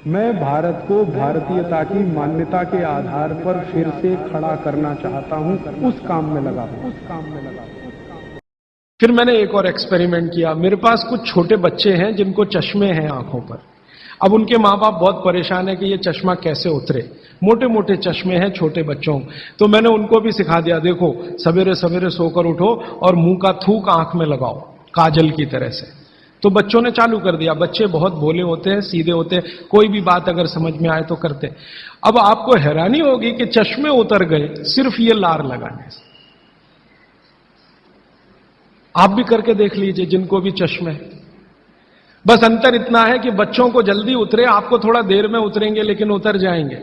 मैं भारत को भारतीयता की मान्यता के आधार पर फिर से खड़ा करना चाहता हूं, उस काम में लगा हूं। फिर मैंने एक और एक्सपेरिमेंट किया। मेरे पास कुछ छोटे बच्चे हैं जिनको चश्मे हैं आंखों पर। अब उनके माँ बाप बहुत परेशान है कि ये चश्मा कैसे उतरे। मोटे मोटे चश्मे हैं छोटे बच्चों। तो मैंने उनको भी सिखा दिया, देखो सवेरे सवेरे सोकर उठो और मुंह का थूक आंख में लगाओ काजल की तरह से। तो बच्चों ने चालू कर दिया। बच्चे बहुत भोले होते हैं, सीधे होते हैं, कोई भी बात अगर समझ में आए तो करते। अब आपको हैरानी होगी कि चश्मे उतर गए सिर्फ ये लार लगाने से। आप भी करके देख लीजिए जिनको भी चश्मे हैं। बस अंतर इतना है कि बच्चों को जल्दी उतरे, आपको थोड़ा देर में उतरेंगे लेकिन उतर जाएंगे।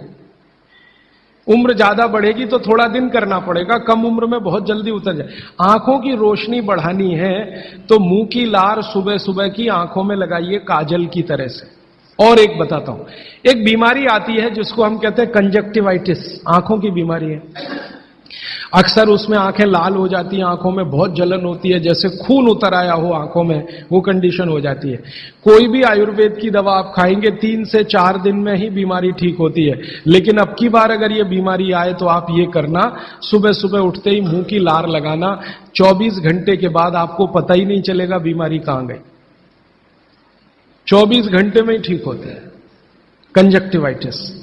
उम्र ज्यादा बढ़ेगी तो थोड़ा दिन करना पड़ेगा, कम उम्र में बहुत जल्दी उतर जाए। आंखों की रोशनी बढ़ानी है तो मुंह की लार सुबह सुबह की आंखों में लगाइए काजल की तरह से। और एक बताता हूं, एक बीमारी आती है जिसको हम कहते हैं कंजक्टिवाइटिस, आंखों की बीमारी है। अक्सर उसमें आंखें लाल हो जाती हैं, आंखों में बहुत जलन होती है, जैसे खून उतर आया हो आंखों में, वो कंडीशन हो जाती है। कोई भी आयुर्वेद की दवा आप खाएंगे 3 से 4 दिन में ही बीमारी ठीक होती है। लेकिन अब की बार अगर ये बीमारी आए तो आप ये करना, सुबह सुबह उठते ही मुंह की लार लगाना। 24 घंटे के बाद आपको पता ही नहीं चलेगा बीमारी कहां गई। 24 घंटे में ही ठीक होते हैं कंजक्टिवाइटिस।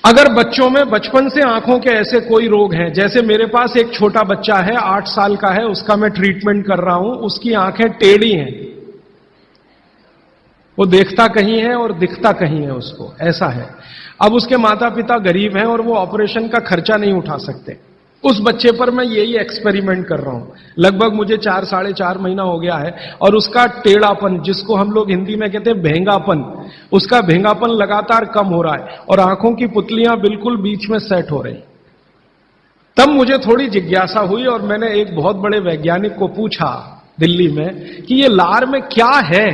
अगर बच्चों में बचपन से आंखों के ऐसे कोई रोग हैं, जैसे मेरे पास एक छोटा बच्चा है 8 साल का है, उसका मैं ट्रीटमेंट कर रहा हूं, उसकी आंखें टेढ़ी हैं, वो देखता कहीं है और दिखता कहीं है, उसको ऐसा है। अब उसके माता पिता गरीब हैं और वो ऑपरेशन का खर्चा नहीं उठा सकते। उस बच्चे पर मैं यही एक्सपेरिमेंट कर रहा हूं। लगभग मुझे 4 साढ़े 4 महीना हो गया है और उसका टेढ़ापन, जिसको हम लोग हिंदी में कहते हैं भेंगापन, उसका भेंगापन लगातार कम हो रहा है और आंखों की पुतलियां बिल्कुल बीच में सेट हो रही। तब मुझे थोड़ी जिज्ञासा हुई और मैंने एक बहुत बड़े वैज्ञानिक को पूछा दिल्ली में कि ये लार में क्या है,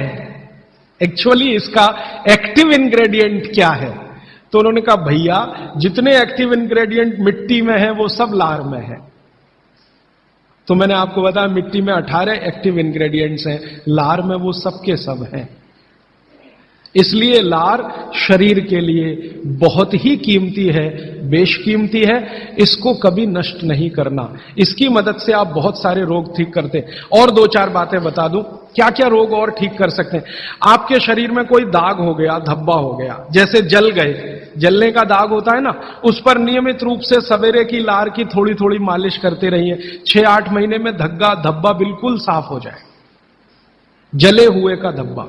एक्चुअली इसका एक्टिव इंग्रेडिएंट क्या है। तो उन्होंने कहा, भैया जितने एक्टिव इंग्रेडिएंट मिट्टी में है वो सब लार में है। तो मैंने आपको बताया मिट्टी में 18 एक्टिव इंग्रेडिएंट्स हैं, लार में वो सब के सब हैं। इसलिए लार शरीर के लिए बहुत ही कीमती है, बेशकीमती है। इसको कभी नष्ट नहीं करना। इसकी मदद से आप बहुत सारे रोग ठीक करते हैं। और 2-4 बातें बता दूं क्या क्या रोग और ठीक कर सकते हैं। आपके शरीर में कोई दाग हो गया, धब्बा हो गया, जैसे जल गए, जलने का दाग होता है ना, उस पर नियमित रूप से सवेरे की लार की थोड़ी थोड़ी मालिश करते रहिए। 6-8 महीने में धब्बा बिल्कुल साफ हो जाए, जले हुए का धब्बा।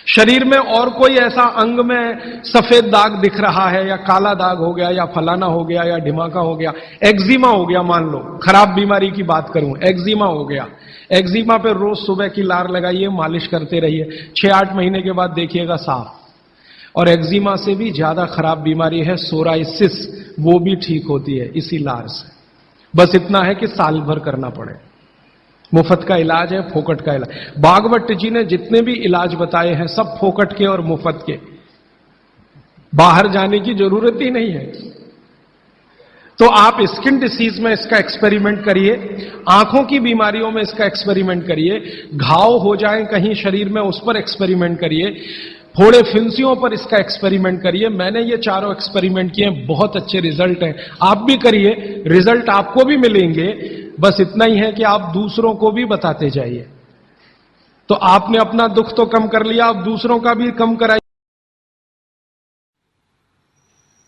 शरीर में और कोई ऐसा अंग में सफेद दाग दिख रहा है, या काला दाग हो गया, या फलाना हो गया, या ढिमाका हो गया, एक्जिमा हो गया, मान लो खराब बीमारी की बात करूं, एक्जिमा हो गया, एक्जिमा पे रोज सुबह की लार लगाइए, मालिश करते रहिए, 6-8 महीने के बाद देखिएगा साफ। और एक्जिमा से भी ज्यादा खराब बीमारी है सोराइसिस, वो भी ठीक होती है इसी लार से। बस इतना है कि साल भर करना पड़े। मुफ्त का इलाज है, फोकट का इलाज। भागवत जी ने जितने भी इलाज बताए हैं सब फोकट के और मुफ्त के, बाहर जाने की जरूरत ही नहीं है। तो आप स्किन डिसीज में इसका एक्सपेरिमेंट करिए, आंखों की बीमारियों में इसका एक्सपेरिमेंट करिए, घाव हो जाए कहीं शरीर में उस पर एक्सपेरिमेंट करिए, फोड़े फिंसियों पर इसका एक्सपेरिमेंट करिए। मैंने ये चारों एक्सपेरिमेंट किए, बहुत अच्छे रिजल्ट हैं। आप भी करिए, रिजल्ट आपको भी मिलेंगे। बस इतना ही है कि आप दूसरों को भी बताते जाइए। तो आपने अपना दुख तो कम कर लिया, अब दूसरों का भी कम कराइए।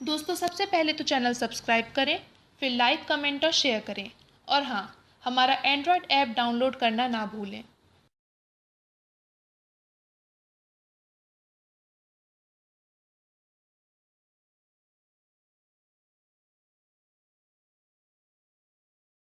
दोस्तों, सबसे पहले तो चैनल सब्सक्राइब करें, फिर लाइक, कमेंट और शेयर करें। और हाँ, हमारा एंड्रॉयड ऐप डाउनलोड करना ना भूलें।